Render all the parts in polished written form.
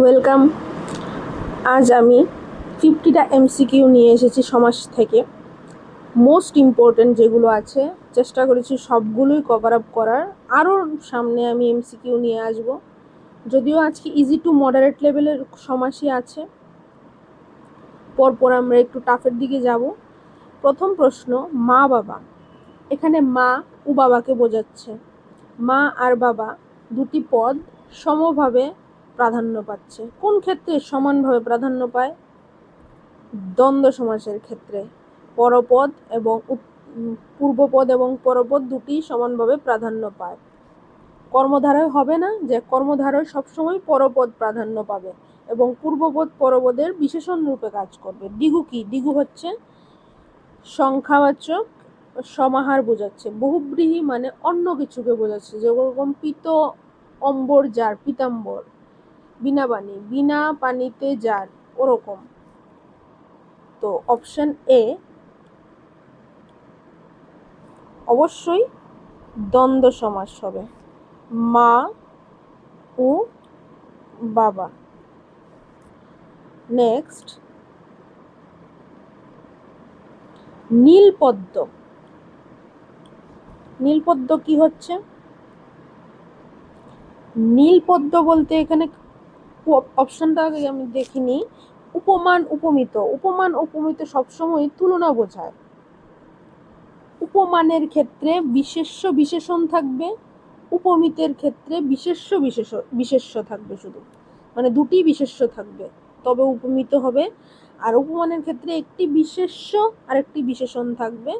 Welcome. আজ আমি 50টা MCQ নিয়ে এসেছি সমাজ থেকে। মোস্ট ইম্পর্ট্যান্ট যেগুলো আছে চেষ্টা করেছি সবগুলোই কভার আপ করার। আরও সামনে আমি এমসিকিউ নিয়ে আসব, যদিও আজকে ইজি টু মডারেট লেভেলের সমাসই আছে। পরপর আমরা একটু টাফের দিকে যাব। প্রথম প্রশ্ন, মা বাবা। এখানে মা ও বাবাকে বোঝাচ্ছে। মা আর বাবা দুটি পদ সমভাবে প্রাধান্য পাচ্ছে। কোন ক্ষেত্রে সমানভাবে প্রাধান্য পায়? দ্বন্দ্ব সমাসের ক্ষেত্রে পরপদ এবং পূর্বপদ এবং পরপদ দুটি সমানভাবে প্রাধান্য পায়। কর্মধারয় হবে না যে কর্মধারয় সবসময় পরপদ প্রাধান্য পাবে এবং পূর্বপদ পরপদের বিশেষণ রূপে কাজ করবে। দ্বিগু কি? দ্বিগু হচ্ছে সংখ্যাবাচক সমাহার বোঝাচ্ছে। বহুব্রীহি মানে অন্য কিছুকে বোঝাচ্ছে, যেরকম পিত অম্বর যার, পিতাম্বর। বিনা পানি, বিনা পানিতে যার, ওরকম। তো অপশন এ অবশ্যই দ্বন্দ্ব সমাস হবে, মা ও বাবা। নেক্সট, নীলপদ্ম। নীলপদ্ম কি হচ্ছে? নীলপদ্ম বলতে এখানে অপশনটা আগে আমি দেখিনি। উপমান উপমিত। উপমান উপমিত সবসময় তুলনা বোঝায়। উপমানের ক্ষেত্রে বিশেষ্য বিশেষণ থাকবে, উপমিতের ক্ষেত্রে বিশেষ্য বিশেষ্য থাকবে শুধু, মানে দুটি বিশেষ্য থাকবে তবে উপমিত হবে। আর উপমানের ক্ষেত্রে একটি বিশেষ্য আর একটি বিশেষণ থাকবে,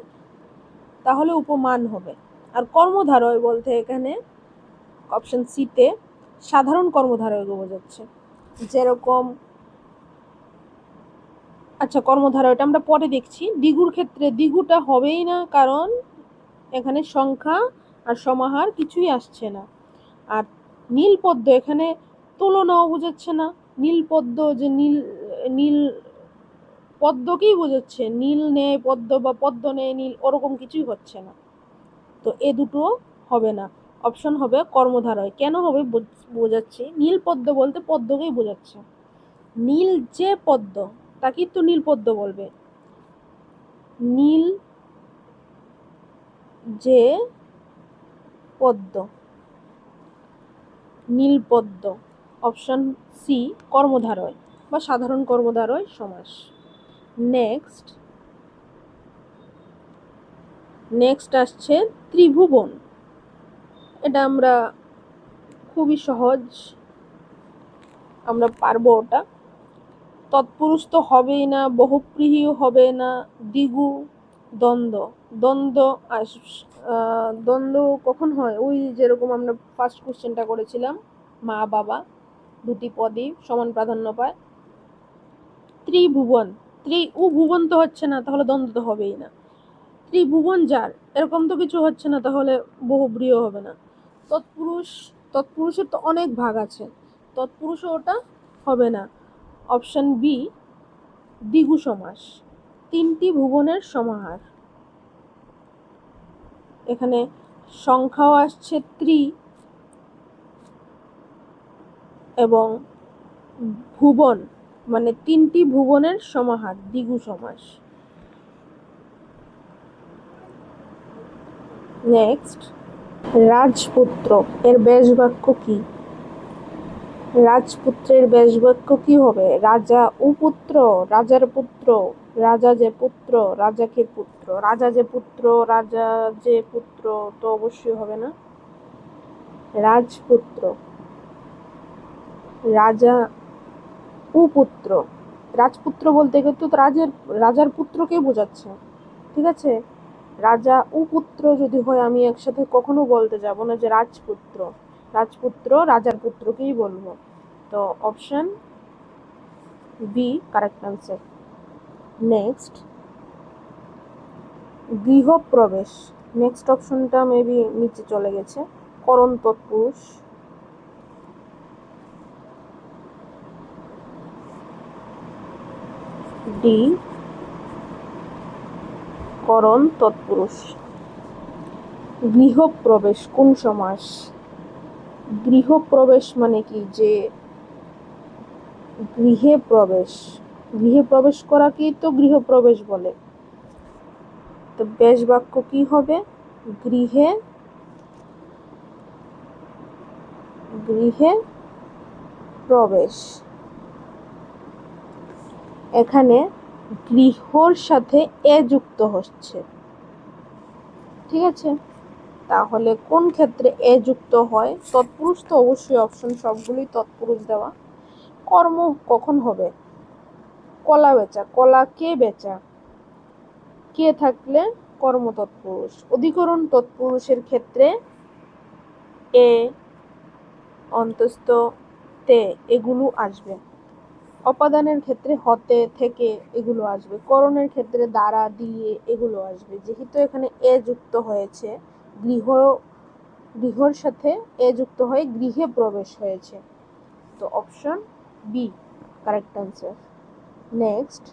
তাহলে উপমান হবে। আর কর্মধারয় বলতে এখানে অপশন সিতে সাধারণ কর্মধারয়কে বোঝাচ্ছে। যেরকম, আচ্ছা কর্মধারয়টা আমরা পরে দেখছি। দ্বিগুর ক্ষেত্রে দ্বিগুটা হবেই না, কারণ এখানে সংখ্যা আর সমাহার কিছুই আসছে না। আর নীলপদ্ম এখানে তুলনাও বোঝাচ্ছে না। নীলপদ্ম যে নীল নীল পদ্মকেই বোঝাচ্ছে, নীল নেয় পদ্ম বা পদ্ম নেয় নীল, ওরকম কিছুই হচ্ছে না। তো এ দুটো হবে না, অপশন হবে কর্মধারয়। কেন হবে বোঝাচ্ছি। নীল পদ্ম বলতে পদ্মকেই বোঝাচ্ছে। নীল যে পদ্ম তাকেই তো নীল পদ্ম বলবে। নীল যে পদ্ম, নীলপদ্ম। অপশন সি কর্মধারয় বা সাধারণ কর্মধারয় সমাস। নেক্সট আসছে ত্রিভুবন। এটা আমরা খুবই সহজ, আমরা পারবো ওটা। তৎপুরুষ তো হবেই না, বহুব্রীহিও হবে না। দ্বিগু, দ্বন্দ্ব। দ্বন্দ্ব দ্বন্দ্ব কখন হয়? ওই যেরকম আমরা ফার্স্ট কোশ্চেনটা করেছিলাম, মা বাবা দুটি পদই সমান প্রাধান্য পায়। ত্রিভুবন, ভুবন তো হচ্ছে না, তাহলে দ্বন্দ্ব তো হবেই না। ত্রিভুবন যার, এরকম তো কিছু হচ্ছে না, তাহলে বহুব্রীহ হবে না। তৎপুরুষ, তৎপুরুষের তো অনেক ভাগ আছে, তৎপুরুষও ওটা হবে না। অপশন বি দ্বিগু সমাস, তিনটি ভুবনের সমাহার। এখানে সংখ্যাও আসছে ত্রি এবং ভুবন মানে তিনটি ভুবনের সমাহার, দ্বিগু সমাস। নেক্সট, রাজপুত্র এর ব্যাস বাক্য কি? রাজপুত্রের ব্যাস বাক্য কি হবে? রাজা ও পুত্র, রাজার পুত্র, রাজা যে পুত্র, রাজাকে পুত্র। রাজা যে পুত্র, রাজা যে পুত্র তো অবশ্যই হবে না। রাজপুত্র, রাজা ও পুত্র। রাজপুত্র বলতে কিন্তু রাজার পুত্রকে বোঝাচ্ছে, ঠিক আছে? রাজা ও পুত্র যদি হয়, আমি একসাথে কখনো বলতে যাব না যে রাজপুত্র। রাজপুত্র রাজার পুত্রকেই বলবো। তো option B correct answer. Next, গৃহপ্রবেশ। নেক্সট অপশনটা মেবি নিচে চলে গেছে। করণ তৎপুরুষ। ডি করণ তৎপুরুষ। গৃহপ্রবেশ কোন সমাস? গৃহপ্রবেশ মানে কি? যে গৃহে প্রবেশ, গৃহে প্রবেশ করাকেই তো গৃহপ্রবেশ বলে। তো বেশ বাক্য কি হবে? গৃহে, গৃহে প্রবেশ। এখানে গৃহর সাথে এ যুক্ত হচ্ছে, ঠিক আছে? তাহলে কোন ক্ষেত্রে এ যুক্ত হয়? তৎপুরুষ তো অবশ্যই অপশন সবগুলোই তৎপুরুষ দেওয়া। কর্ম কখন হবে? কলা বেচা, কলা কে বেচা, কে থাকলে কর্ম তৎপুরুষ। অধিকরণ তৎপুরুষের ক্ষেত্রে এ, অন্তস্থ, তে এগুলো আসবে। অপাদানের ক্ষেত্রে হতে, থেকে এগুলো আসবে। করণের ক্ষেত্রে দ্বারা, দিয়ে এগুলো আসবে। যেহেতু এখানে এ যুক্ত হয়েছে, গৃহর সাথে এ যুক্ত হয়ে গৃহে প্রবেশ হয়েছে, তো option B correct answer. Next,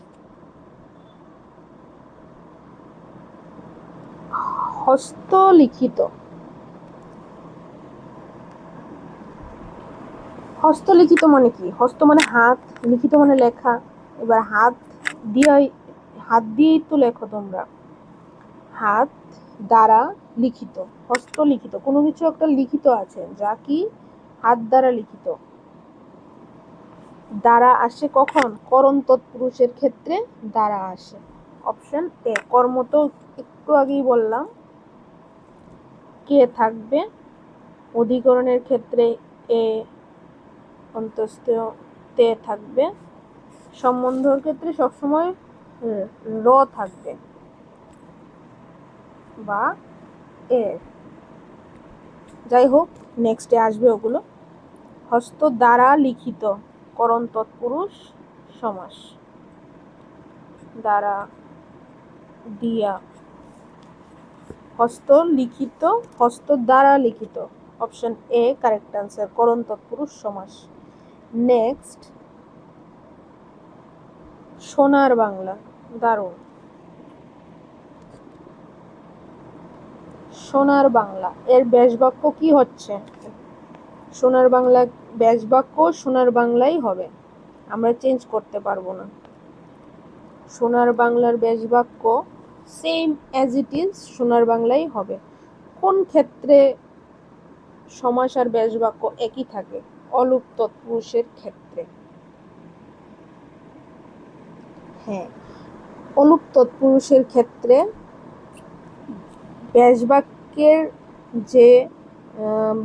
হস্তলিখিত। হস্তলিখিত মানে কি? হস্ত মানে হাত, লিখিত মানে লেখা। এবার হাত দিয়েই তো লেখো তোমরা। হাত দ্বারা লিখিত, হস্তলিখিত, কোনো কিছু একটা লিখিত আছে যা কি হাত দ্বারা লিখিত। দ্বারা আসে কখন? করণ তৎপুরুষের ক্ষেত্রে দ্বারা আসে। Option A. কর্ম তো একটু আগেই বললাম, কে থাকবে। অধিকরণের ক্ষেত্রে এ, অন্তস্থ, তে থাকবে। সম্বন্ধের ক্ষেত্রে সবসময় র থাকবে বা এ। যাই হোক, নেক্সটে আসবে ওগুলো। হস্ত দ্বারা লিখিত, করণ তৎপুরুষ সমাস। দ্বারা, দিয়া। হস্ত লিখিত, হস্ত দ্বারা লিখিত, অপশন এ কারেক্ট আনসার, করণ তৎপুরুষ সমাস। নেক্সট, সোনার বাংলা। দারুণ। সোনার বাংলা এর ব্যাস বাক্য কি হচ্ছে? সোনার বাংলা ব্যাস বাক্য সোনার বাংলাই হবে, আমরা চেঞ্জ করতে পারবো না। সোনার বাংলার ব্যাস বাক্য সেম অ্যাজ ইট ইজ সোনার বাংলাই হবে। কোন ক্ষেত্রে সমাস আর ব্যাস বাক্য একই থাকে? অলুপ তৎপুরুষের ক্ষেত্রে। হ্যাঁ, অলুপ তৎপুরুষের ক্ষেত্রে ব্যাস বাক্যের যে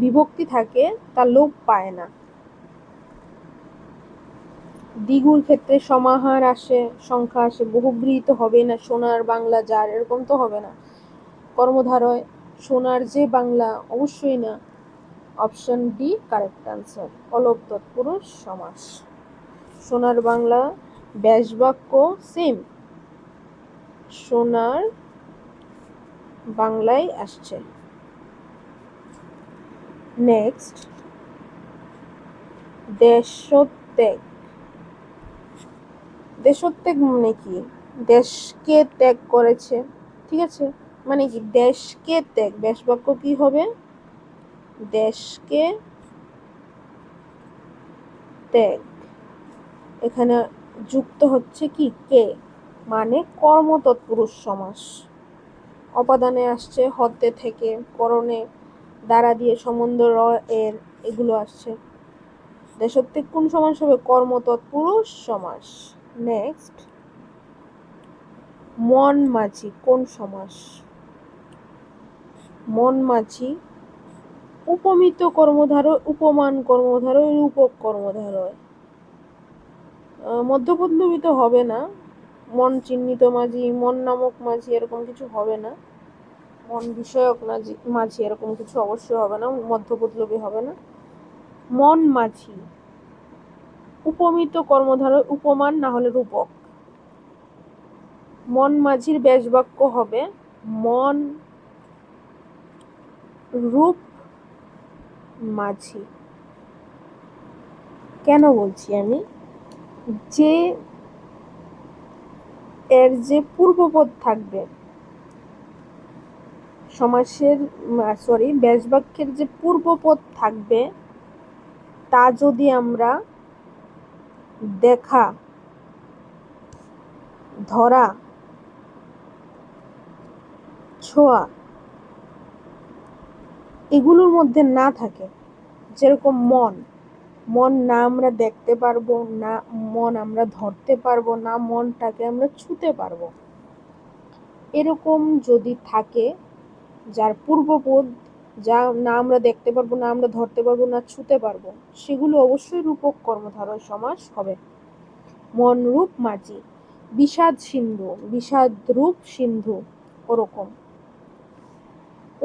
বিভক্তি থাকে তা লোপ পায় না। দ্বিগুর ক্ষেত্রে সমাহার আসে, সংখ্যা আসে, বহুব্রীহিত হবে না। সোনার বাংলা যার, এরকম তো হবে না। কর্মধারয় সোনার যে বাংলা, অবশ্যই না। অপশন ডি কারেক্ট আনসার, অলপ তৎপুরুষ সমাস। সোনার বাংলা ব্যাস বাক্য সেম সোনার বাংলায় আসছে। নেক্সট, দেশত্যাগ। দেশত্যাগ মানে কি? দেশকে ত্যাগ করেছে, ঠিক আছে? মানে কি দেশকে ত্যাগ, ব্যাস বাক্য কি হবে? দেশকে ত্যাগ। এখানে যুক্ত হচ্ছে কি কে, মানে কর্ম তৎপুরুষ সমাস। অপাদানে আসছে হতে, থেকে, করণে দ্বারা, দিয়ে, সম্বন্ধ র, এর এগুলো আসছে। দেশত্যাগ কোন সমাস হবে? কর্ম তৎপুরুষ সমাস। নেক্সট, মন মাঝি কোন সমাস? মন মাঝি উপমিত কর্মধারয়, উপমান কর্মধারয়, রূপক কর্মধারয়। মধ্যপদলোপী তো হবে না। মন চিহ্নিত মাঝি, মন নামক মাঝি, এরকম কিছু হবে না। মন বিষয়ক মাঝি এরকম কিছু অবশ্যই হবে না, মধ্যপদলোপী হবে না। মন মাঝি উপমিত কর্মধারয়, উপমান না হলে রূপক। মন মাঝির ব্যাস বাক্য হবে মন রূপ মাঝি। কেন বলছি আমি? যে এর যে পূর্বপদ থাকবে সমাসের, ব্যাস বাক্যের যে পূর্বপদ থাকবে তা যদি আমরা দেখা, ধরা, ছোঁয়া এগুলোর মধ্যে না থাকে, যেরকম মন, মন না আমরা দেখতে পারবো, না মন আমরা ধরতে পারবো, না মনটাকে আমরা ছুঁতে পারবো, এরকম যদি থাকে যার পূর্বপদ, যা না আমরা দেখতে পারবো, না আমরা ধরতে পারবো, না ছুঁতে পারবো, সেগুলো অবশ্যই রূপক কর্মধারয় সমাস হবে। মন রূপ মাঝি, বিষাদ সিন্ধু, বিষাদ রূপ সিন্ধু, ওরকম।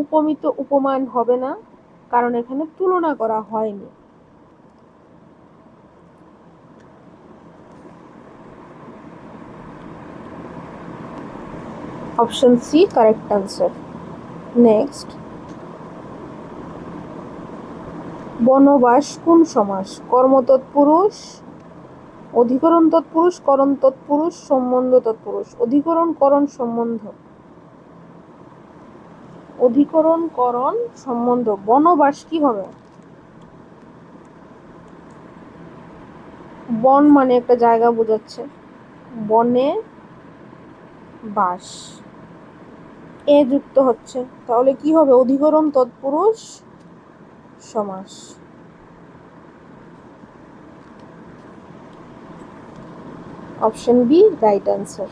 উপমিত উপমান হবে না, কারণ এখানে তুলনা করা হয়নি। Option C correct answer. Next, বনবাস কোন সমাস? কর্ম তৎপুরুষ, অধিকরণ তৎপুরুষ, করণ তৎপুরুষ, সম্বন্ধ তৎপুরুষ। অধিকরণ করণ সম্বন্ধ, অধিকরণ করণ সম্বন্ধ। বনবাস কি হবে? বন মানে একটা জায়গা বোঝাচ্ছে, বনে বাস, এ যুক্ত হচ্ছে, তাহলে কি হবে? অধিকরণ তৎপুরুষ সমাস। Option B right answer.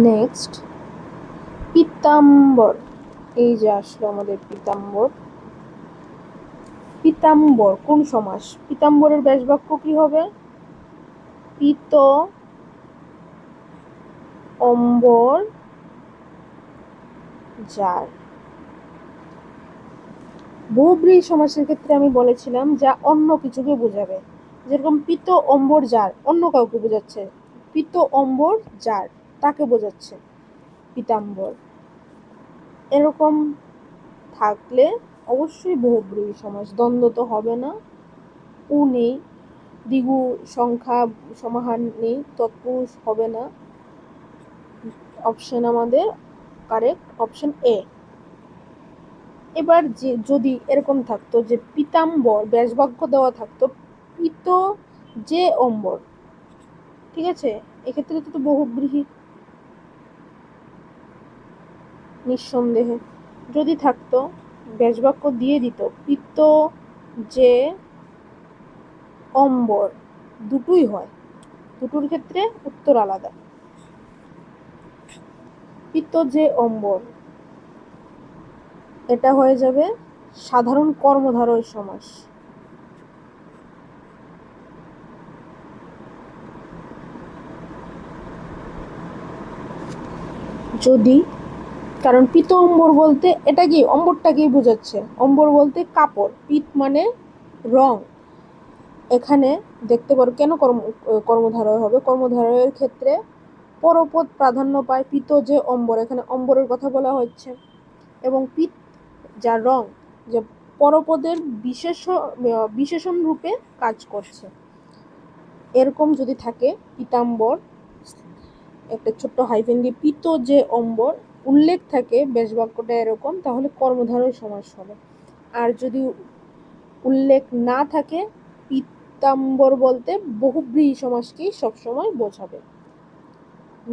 Next, পীতাম্বর, এই যে আসলো আমাদের পীতাম্বর। পীতাম্বর কোন সমাস? পীতাম্বরের ব্যাসবাক্য কি হবে? পীত অম্বর যার। বহুব্রীহি সমাসের ক্ষেত্রে আমি বলেছিলাম যা অন্য কিছুকে বোঝাবে, যেরকম পীত অম্বর যার অন্য কাউকে বোঝাচ্ছে, পীত অম্বর যার তাকে বোঝাচ্ছে পীতাম্বর। এরকম থাকলে অবশ্যই বহুব্রীহি সমাস। দ্বন্দ্ব তো হবে না, উ নেই, দ্বিগু সংখ্যা সমাহার নেই, তৎপুরুষ হবে না। অপশন আমাদের কারেক্ট, অপশন এ। এবার যে যদি এরকম থাকতো যে পীতাম্বর ব্যাসবাক্য দেওয়া থাকতো পীত যে অম্বর, ঠিক আছে, এক্ষেত্রে তো বহুব্রীহি নিঃসন্দেহে। যদি থাকতো ব্যাসবাক্য দিয়ে দিত পীত যে অম্বর, দুটোই হয়, দুটোর ক্ষেত্রে উত্তর আলাদা। পীত যে অম্বর, এটা হয়ে যাবে সাধারণ কর্মধারয় সমাস। যদি, কারণ পীত অম্বর বলতে এটা কি, অম্বরটাকেই বোঝাচ্ছে, অম্বর বলতে কাপড়, পীত মানে রং। এখানে দেখতে পারো কেন কর্মধারয় হবে, কর্মধারয়ের ক্ষেত্রে পরপদ প্রাধান্য পায়, পীত যে অম্বর, এখানে অম্বরের কথা বলা হচ্ছে, এবং পীত যা রং, যে পরপদের বিশেষণ রূপে কাজ করছে। এরকম যদি থাকে পীতাম্বর, একটা ছোট্ট হাইফেন দিয়ে পীত যে অম্বর উল্লেখ থাকে ব্যাসবাক্যটা এরকম, তাহলে কর্মধারয় সমাস হবে। আর যদি উল্লেখ না থাকে, পীতাম্বর বলতে বহুব্রীহি সমাসকেই সবসময় বোঝাবে।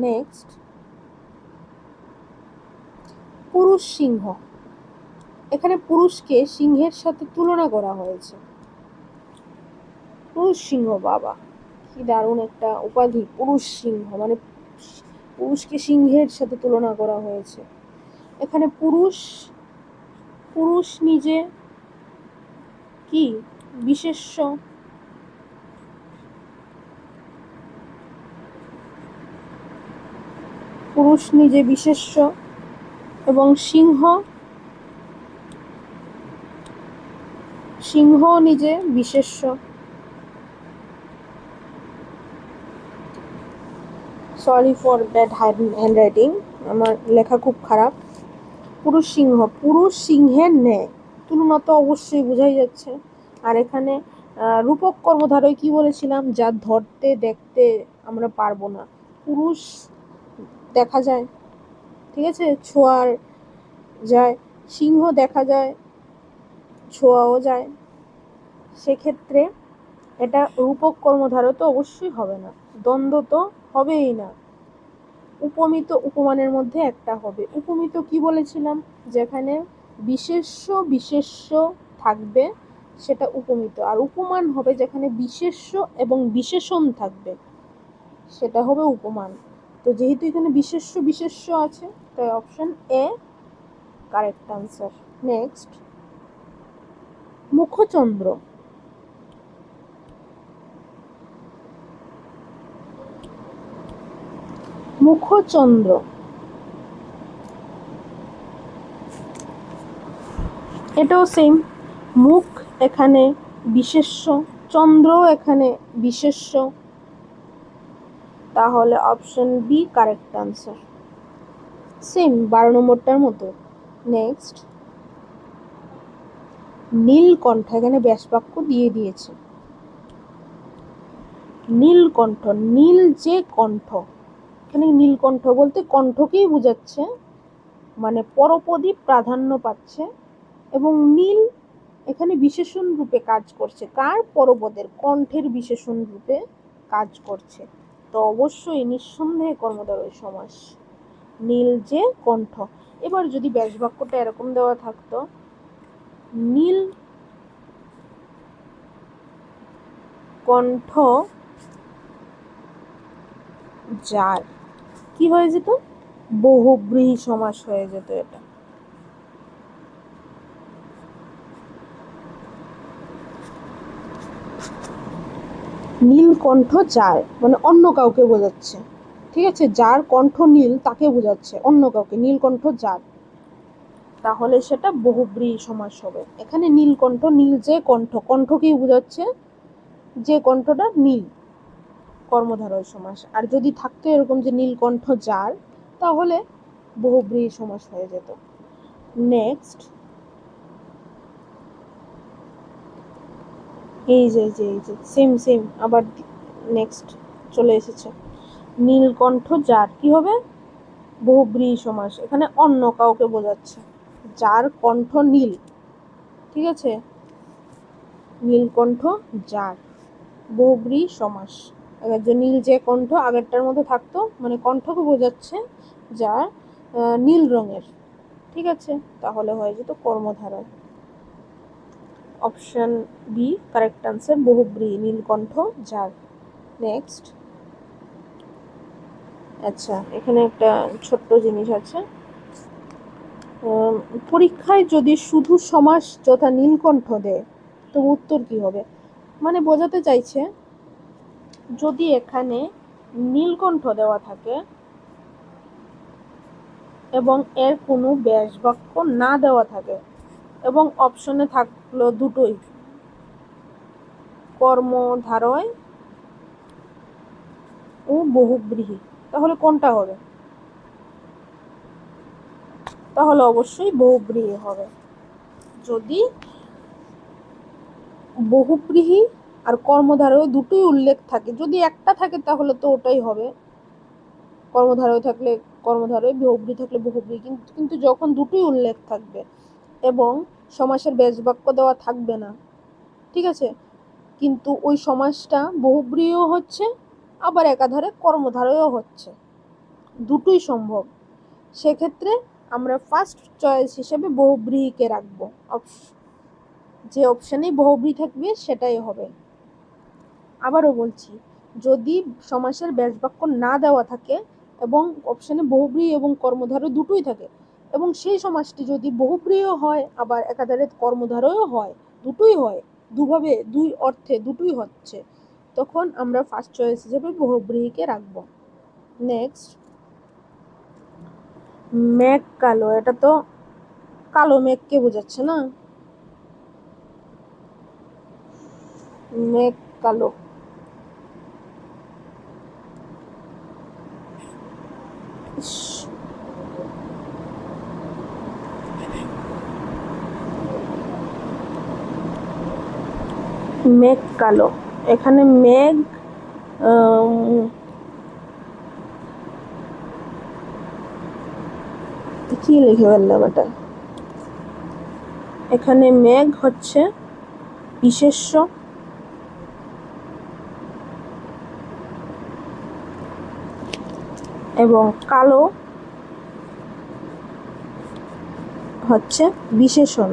নেক্সট, পুরুষ সিংহ। এখানে পুরুষকে সিংহের সাথে তুলনা করা হয়েছে। পুরুষ সিংহ, বাবা কি দারুণ একটা উপাধি, পুরুষ সিংহ, মানে পুরুষকে সিংহের সাথে তুলনা করা হয়েছে। এখানে পুরুষ, পুরুষ নিজে কি বিশেষ্য, পুরুষ নিজে বিশেষ্য, এবং সিংহ, সিংহ নিজে বিশেষ্য। সরি ফর ব্যাড হ্যান্ডরাইটিং, আমার লেখা খুব খারাপ। পুরুষ সিংহ, পুরুষ সিংহের ন্যায়, তুলনা তো অবশ্যই বোঝাই যাচ্ছে। আর এখানে রূপক কর্মধারয় কি বলেছিলাম, যা ধরতে দেখতে আমরা পারবো না, পুরুষ দেখা যায়, ঠিক আছে, ছোঁয়ার যায়, সিংহ দেখা যায়, ছোঁয়াও যায়, সেক্ষেত্রে এটা রূপক কর্মধারয় তো অবশ্যই হবে না, দ্বন্দ্ব তো হবেই না। উপমিত উপমানের মধ্যে একটা হবে। উপমিত কি বলেছিলাম, যেখানে বিশেষ্য বিশেষ্য থাকবে সেটা উপমিত, আর উপমান হবে যেখানে বিশেষ্য এবং বিশেষণ থাকবে সেটা হবে উপমান। তো যেহেতু এখানে বিশেষ্য বিশেষ্য আছে, তাই option A correct answer. Next, মুখচন্দ্র। মুখচন্দ্র এটাও সেম, মুখ এখানে বিশেষ্য, চন্দ্র এখানে বিশেষ্য, তাহলে option B correct answer. Same 12 নম্বরটার মতো। নেক্সট, নীলকণ্ঠ, এখানে ব্যাসবাক্য দিয়ে দিয়েছে। নীলকণ্ঠ, নীল যে কণ্ঠ, এখানে নীলকণ্ঠ বলতে কণ্ঠকেই বোঝাচ্ছে, মানে পরপদী প্রাধান্য পাচ্ছে, এবং নীল এখানে বিশেষণ রূপে কাজ করছে। কার? পরপদের, কণ্ঠের বিশেষণ রূপে কাজ করছে। তো অবশ্যই নিঃসন্দেহে কর্মধারয় সমাস, নীল যে কণ্ঠ। এবার যদি ব্যাসবাক্যটা এরকম দেওয়া থাকতো, নীল কণ্ঠ যার, কি হয়ে যেত? বহুব্রীহি সমাস হয়ে যেত এটা। নীলকণ্ঠ যার মানে অন্য কাউকে বোঝাচ্ছে, ঠিক আছে, যার কণ্ঠ নীল তাকে বোঝাচ্ছে, অন্য কাউকে, নীলকণ্ঠ যার, তাহলে সেটা বহুব্রীহি সমাস হবে। এখানে নীলকণ্ঠ, নীল যে কণ্ঠ, কণ্ঠকেই বোঝাচ্ছে, যে কণ্ঠটা নীল, কর্মধারয় সমাস। আর যদি থাকতো এরকম যে নীলকণ্ঠ যার, তাহলে বহুব্রীহি সমাস হয়ে যেত। নেক্সট, এই যে সেম সেম আবার নেক্সট চলে এসেছে। নীলকণ্ঠ যার কি হবে? বহুব্রীহি সমাস, এখানে অন্য কাউকে বোঝাচ্ছে, যার কণ্ঠ নীল, ঠিক আছে, নীলকণ্ঠ যার, বহুব্রীহি সমাস। নীল যে কণ্ঠ আগেরটার মধ্যে থাকতো, মানে কণ্ঠকে বোঝাচ্ছে যার নীল রঙের, ঠিক আছে, তাহলে হয়ে যেত কর্মধারয়। অপশন বি কারেক্ট আনসার, বহুব্রীহি, নীলকণ্ঠ যার। নেক্সট, আচ্ছা এখানে একটা ছোট্ট জিনিস আছে, পরীক্ষায় যদি শুধু সমাস যথা নীলকণ্ঠ দেয় তো উত্তর কি হবে? মানে বোঝাতে চাইছে, যদি এখানে নীলকণ্ঠ দেওয়া থাকে এবং এর কোনো ব্যাসবাক্য না দেওয়া থাকে, এবং অপশনে থাকলো দুটোই, কর্মধারয় ও বহুব্রীহি, তাহলে কোনটা হবে? তাহলে অবশ্যই বহুব্রীহি হবে। যদি বহুব্রীহি আর কর্মধারয় দুটোই উল্লেখ থাকে, যদি একটা থাকে তাহলে তো ওটাই হবে, কর্মধারয় থাকলে কর্মধারয়, বহুব্রীহি থাকলে বহুব্রীহি, কিন্তু যখন দুটোই উল্লেখ থাকবে এবং সমাসের ব্যাসবাক্য দেওয়া থাকবে না, ঠিক আছে, কিন্তু ওই সমাসটা বহুব্রীহিও হচ্ছে আবার একাধারে কর্মধারয়ও হচ্ছে, দুটোই সম্ভব, সেক্ষেত্রে আমরা ফার্স্ট চয়েস হিসেবে বহুব্রীহিকে রাখবো। যে অপশানেই বহুব্রীহি থাকবে সেটাই হবে। আবারও বলছি, যদি সমাসের ব্যাসবাক্য না দেওয়া থাকে এবং অপশানে বহুব্রীহি এবং কর্মধারয় দুটোই থাকে, এবং সেই সমাসটি যদি বহুব্রীহিও হয় আবার একাধারে কর্মধারয়ও হয়, দুটোই হয়, দুভাবে দুই অর্থে দুটোই হচ্ছে, তখন আমরা ফার্স্ট চয়েস হিসেবে বহুব্রীহিকে রাখবো। নেক্সট, মেঘ কালো, এটা তো কালো মেঘকে বোঝাচ্ছে না, মেঘ কালো, মেঘ কালো, এখানে মেঘ কি লিখে ফেললাম এটা, এখানে মেঘ হচ্ছে বিশেষ্য, এবং কালো হচ্ছে বিশেষণ।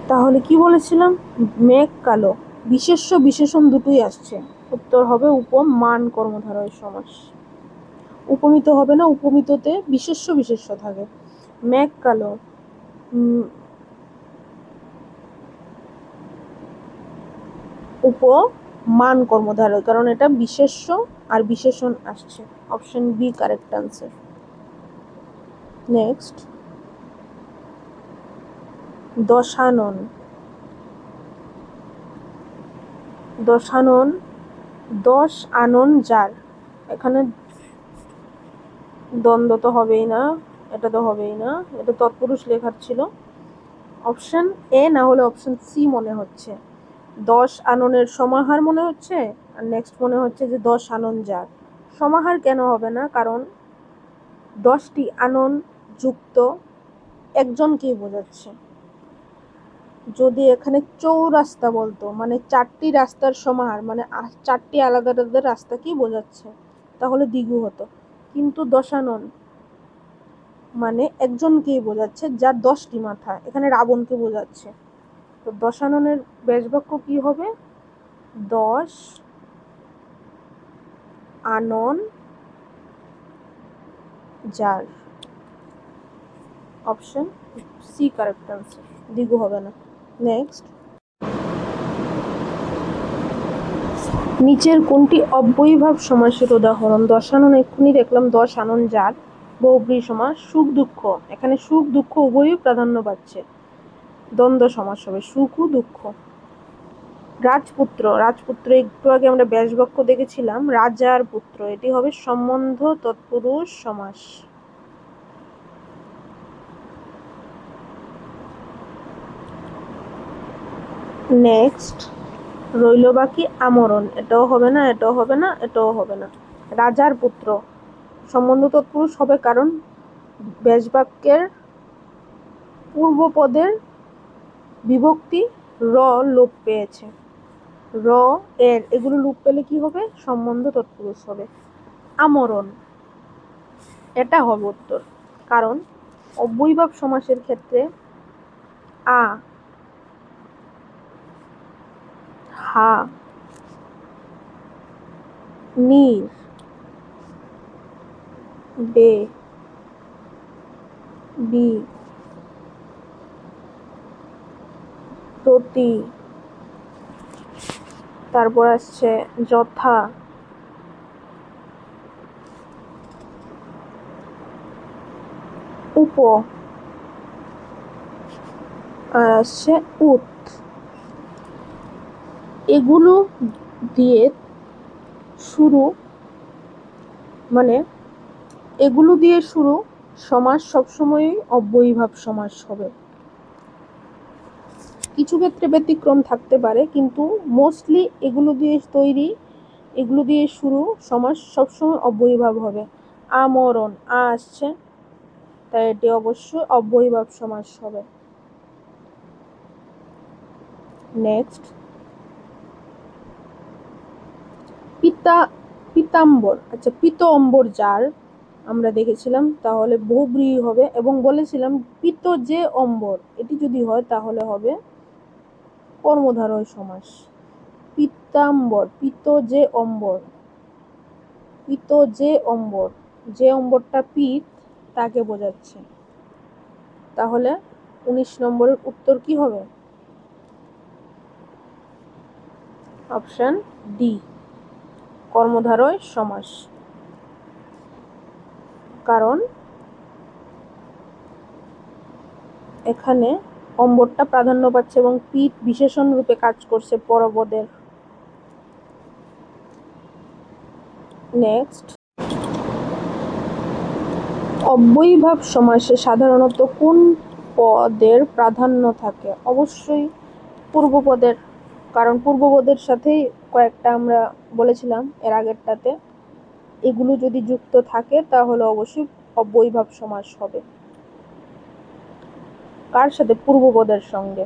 তাহলে কি বলেছিলাম? মেঘ কালো, বিশেষ্য বিশেষণ দুটোই আসছে। উত্তর হবে উপমান কর্মধারয় সমাস। উপমিত হবে না, উপমিততে বিশেষ্য বিশেষ্য থাকে। মেঘ কালো, উপমান কর্মধারয়, কারণ এটা বিশেষ্য আর বিশেষণ আসছে। Option B correct answer. Next, দশানন। দশানন, দশ আনন যার। এখানে দ্বন্দ্ব তো হবেই না, এটা তো হবেই না, এটা তৎপুরুষ লেখার ছিল। অপশন এ না হলে অপশন সি মনে হচ্ছে। দশ আননের সমাহার মনে হচ্ছে, আর নেক্সট মনে হচ্ছে যে দশ আনন যার। সমাহার কেন হবে না? কারণ 10টি আনন যুক্ত একজনকেই বোঝাচ্ছে। যদি এখানে চৌরাস্তা বলতো, মানে 4টি রাস্তার সমাহার, মানে 4টি আলাদা আলাদা রাস্তাকেই বোঝাচ্ছে, তাহলে দ্বিগু হতো। কিন্তু দশানন মানে একজনকেই বোঝাচ্ছে, যার 10টি মাথা। এখানে রাবণকে বোঝাচ্ছে। তো দশাননের ব্যাসবাক্য কি হবে? 10 আনন যার। অপশন সি কারেক্ট আনসার, দ্বিগু হবে না। নেক্সট, নিচের কোনটি অব্যয়ীভাব সমাসের উদাহরণ? দশানন এক্ষুনি দেখলাম, 10 আনন যার। বহুব্রীহি সমাস। সুখ দুঃখ, এখানে সুখ দুঃখ উভয়ই প্রাধান্য পাচ্ছে, দ্বন্দ্ব সমাস হবে, সুখ ও দুঃখ। রাজপুত্র, রাজপুত্র একটু আগে আমরা ব্যাসবাক্য দেখেছিলাম, রাজার পুত্র, এটি হবে সম্বন্ধ তৎপুরুষ সমাস। নেক্সট, রইল বাকি আমরণ। এটাও হবে না, এটাও হবে না, এটাও হবে না। রাজার পুত্র সম্বন্ধ তৎপুরুষ হবে, কারণ ব্যাসবাক্যের পূর্বপদের বিভক্তি র লোপ পেয়েছে। র এর এগুলো লোপ পেলে কি হবে? সম্বন্ধ তৎপুরুষ হবে। আমরণ, এটা হবে উত্তর, কারণ অব্যয়ীভাব সমাসের ক্ষেত্রে আ, হা, নীর, বে, বি, প্রতি, তারপর আসছে যথা, উপ, আর আসছে উত। এগুলো দিয়ে শুরু, মানে এগুলো দিয়ে শুরু সমাস সবসময়ই অব্যয়ীভাব সমাস হবে। কিছু ক্ষেত্রে ব্যতিক্রম থাকতে পারে, কিন্তু মোস্টলি এগুলো দিয়ে তৈরি, এগুলো দিয়ে শুরু সমাস সবসময় অব্যয়ীভাব হবে। আমরণ, আ আসছে, তাই এটি অবশ্যই অব্যয়ীভাব সমাস হবে। নেক্সট, পীতাম্বর। আচ্ছা, পীত অম্বর যার আমরা দেখেছিলাম, তাহলে বহুব্রীহি হবে, এবং বলেছিলাম পীত যে অম্বর, এটি যদি হয় তাহলে হবে কর্মধারয় সমাস। পীতাম্বর, পীত যে অম্বর, পীত যে অম্বর, যে অম্বরটা পীত তাকে বোঝাচ্ছে। তাহলে 19 নম্বরের উত্তর কি হবে? অপশন ডি, কর্মধারয় সমাস। কারণ এখানে অম্বরটা প্রাধান্য পাচ্ছে এবং পীত বিশেষণ রূপে কাজ করছে পরপদের। নেক্সট, অব্যয়ীভাব সমাসে সাধারণত কোন পদের প্রাধান্য থাকে? অবশ্যই পূর্বপদের, কারণ পূর্বপদের সাথেই কয়েকটা আমরা বলেছিলাম এর আগেরটাতে, এগুলো যদি যুক্ত থাকে তাহলে অবশ্যই অব্যয়ীভাব সমাস হবে। কার সাথে? পূর্বপদের সঙ্গে।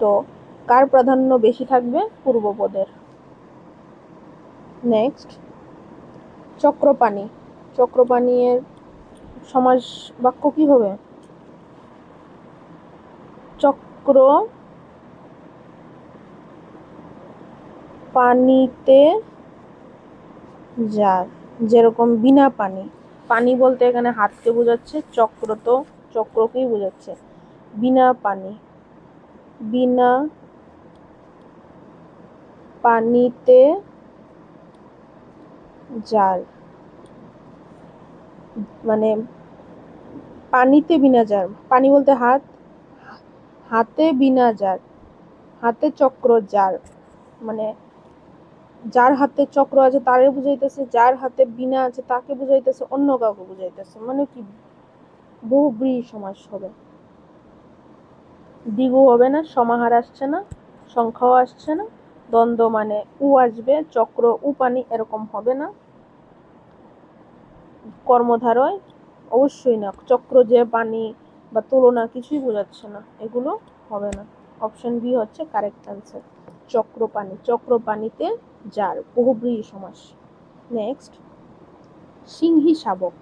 তো কার প্রাধান্য বেশি থাকবে? পূর্বপদের। নেক্সট, চক্রপাণী। চক্রপাণী এর সমাস বাক্য কি হবে? চক্র পানিতে যার, যেরকম বিনা পানি। পানি বলতে এখানে হাতকে বোঝাচ্ছে, চক্র তো চক্রকেই বোঝাচ্ছে। বিনা পানি, বিনা পানিতে যার, মানে পানিতে বিনা যার, পানি বলতে হাত, হাতে বিনা যার, হাতে চক্র যার, মানে যার হাতে চক্র আছে তারে বুঝাইতেছে, যার হাতে বিনা আছে তাকে বুঝাইতেছে, অন্য কাউকে বুঝাইতেছে। মানে কি বহুব্রীহি সমাস হবে। দ্বিগু হবে না, সমাহার আসছে না, সংখ্যাও আসছে না, দ্বন্দ্ব মানে উ আসবে, চক্র উ পানি এরকম হবে না। কর্মধারয় অবশ্যই না, চক্র যে পানি বা তুলনা কিছুই বোঝাচ্ছে না, এগুলো হবে না। অপশন বি হচ্ছে কারেক্ট আনসার, চক্রপাণি। চক্রপাণিতে যার, বহুব্রীহি সমাস। নেক্সট, সিংহী শাবক।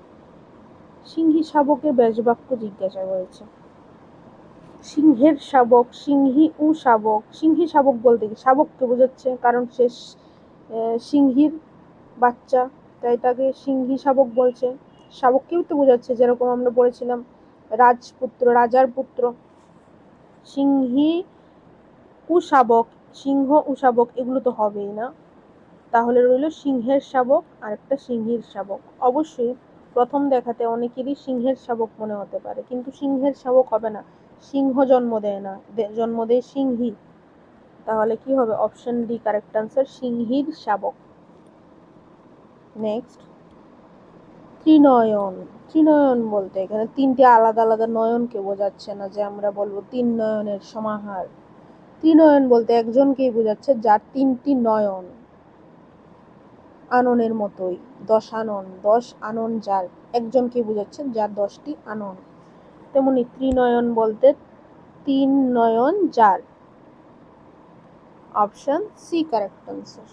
সিংহী শাবকের ব্যাসবাক্য জিজ্ঞাসা করেছে। সিংহের শাবক, সিংহী ও শাবক। সিংহী শাবক বলতে কি? শাবককে বোঝাচ্ছে, কারণ সে সিংহীর বাচ্চা, তাই তাকে সিংহী শাবক বলছে। শাবককেও তো বোঝাচ্ছে, যেরকম আমরা পড়েছিলাম রাজপুত্র, রাজার পুত্র। সিংহী উশাবক, সিংহ উশাবক এগুলো তো হবেই না। তাহলে রইল সিংহের শাবক আর একটা সিংহীর শাবক। অবশ্যই প্রথম দেখাতে অনেকেরই সিংহের শাবক মনে হতে পারে, কিন্তু সিংহের শাবক হবে না, সিংহ জন্ম দেয় না, জন্ম দেয় সিংহী। তাহলে কি হবে? অপশন ডি কারেক্ট আনসার, সিংহীর শাবক। নেক্সট, ত্রিনয়ন। ত্রিনয়ন বলতে এখানে তিনটি আলাদা আলাদা নয়নকে বোঝাচ্ছে না, যে আমরা বলবো তিন নয়নের সমাহার। ত্রিনয়ন বলতে একজনকেই বোঝাচ্ছে যার তিনটি নয়ন, আননের মতোই, 10 আনন, 10 আনন যার, একজনকে বোঝাচ্ছে যার 10টি আনন। তেমনি ত্রিনয়ন বলতে তিন নয়ন যার। অপশন সি কারেক্ট আনসার,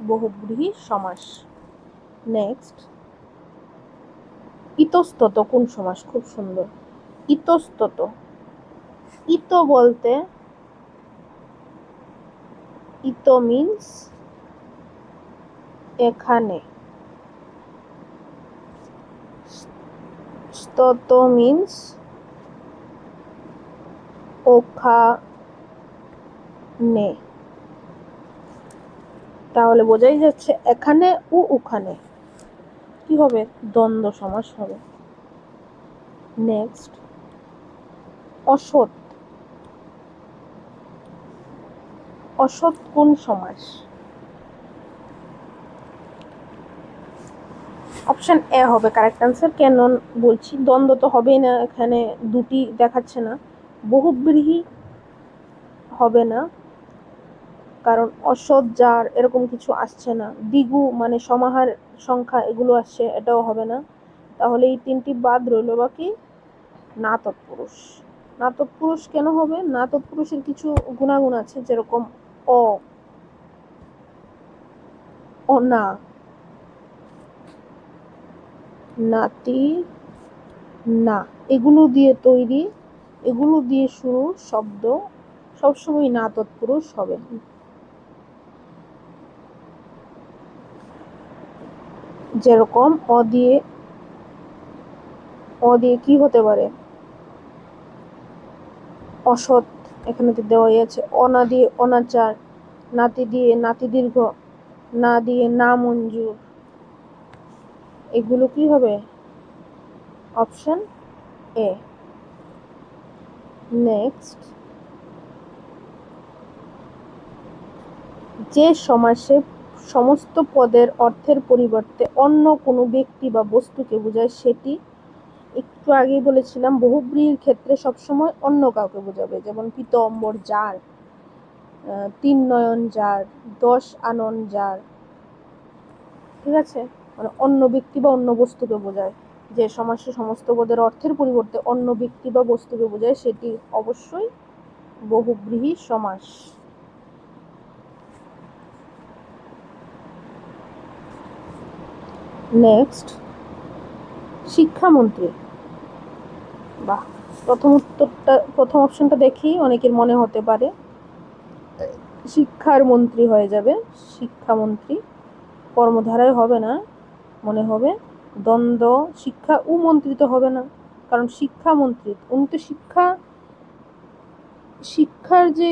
বহুব্রীহি সমাস। নেক্সট, ইতস্তত কোন সমাস? খুব সুন্দর, ইতস্তত। ইত বলতে, ইত মিন্স এখানে, স্তত মিন্স ওখানে। তাহলে বোঝাই যাচ্ছে এখানে ও ওখানে। কি হবে? দ্বন্দ্ব সমাস হবে। নেক্সট, অসৎ। অসৎ কোন সমাস? অপশন এ হবে কারেক্ট আনসার। কেন বলছি? দ্বন্দ্ব তো হবেই না, এখানে দুটি দেখাচ্ছে না। বহুব্রীহি হবে না, কারণ অসৎ যার এরকম কিছু আসছে না। দ্বিগু মানে সমাহার সংখ্যা এগুলো আসছে, এটাও হবে না। তাহলে এই তিনটি বাদ রইল, বাকি না তৎপুরুষ। না তৎপুরুষ কেন হবে? না তৎপুরুষের কিছু গুণাগুণ আছে, যেরকম অনা, নাতি, না, এগুলো দিয়ে তৈরি, এগুলো দিয়ে শুরু শব্দ সবসময় না তৎপুরুষ হবে। যেরকম অ দিয়ে কি হতে পারে? অসৎ, এখানে তো দেওয়াই আছে। অনা দিয়ে অনাচার, নাতি দিয়ে নাতি দীর্ঘ, না দিয়ে না মঞ্জুর, এগুলো কি হবে? Option A. নেক্সট, যে সমাসে সমস্ত পদের অর্থের পরিবর্তে অন্য কোনো ব্যক্তি বা বস্তুকে বোঝায়, সেটি একটু আগেই বলেছিলাম বহুব্রীহির ক্ষেত্রে সবসময় অন্য কাউকে বোঝাবে। যেমন পীতাম্বর যার, তিন নয়ন যার, 10 আনন যার। ঠিক আছে, মানে অন্য ব্যক্তি বা অন্য বস্তুকে বোঝায়। যে সমাসে সমস্ত পদের অর্থের পরিবর্তে অন্য ব্যক্তি বা বস্তুকে বোঝায় সেটি অবশ্যই বহুব্রীহি সমাস। নেক্সট, শিক্ষামন্ত্রী। বাহ, প্রথম অপশনটা দেখি অনেকের মনে হতে পারে শিক্ষার মন্ত্রী হয়ে যাবে, শিক্ষামন্ত্রী কর্মধারায় হবে না, মনে হবে দ্বন্দ্ব শিক্ষা ও মন্ত্রী তো হবে না, কারণ শিক্ষামন্ত্রী উনি তো শিক্ষার যে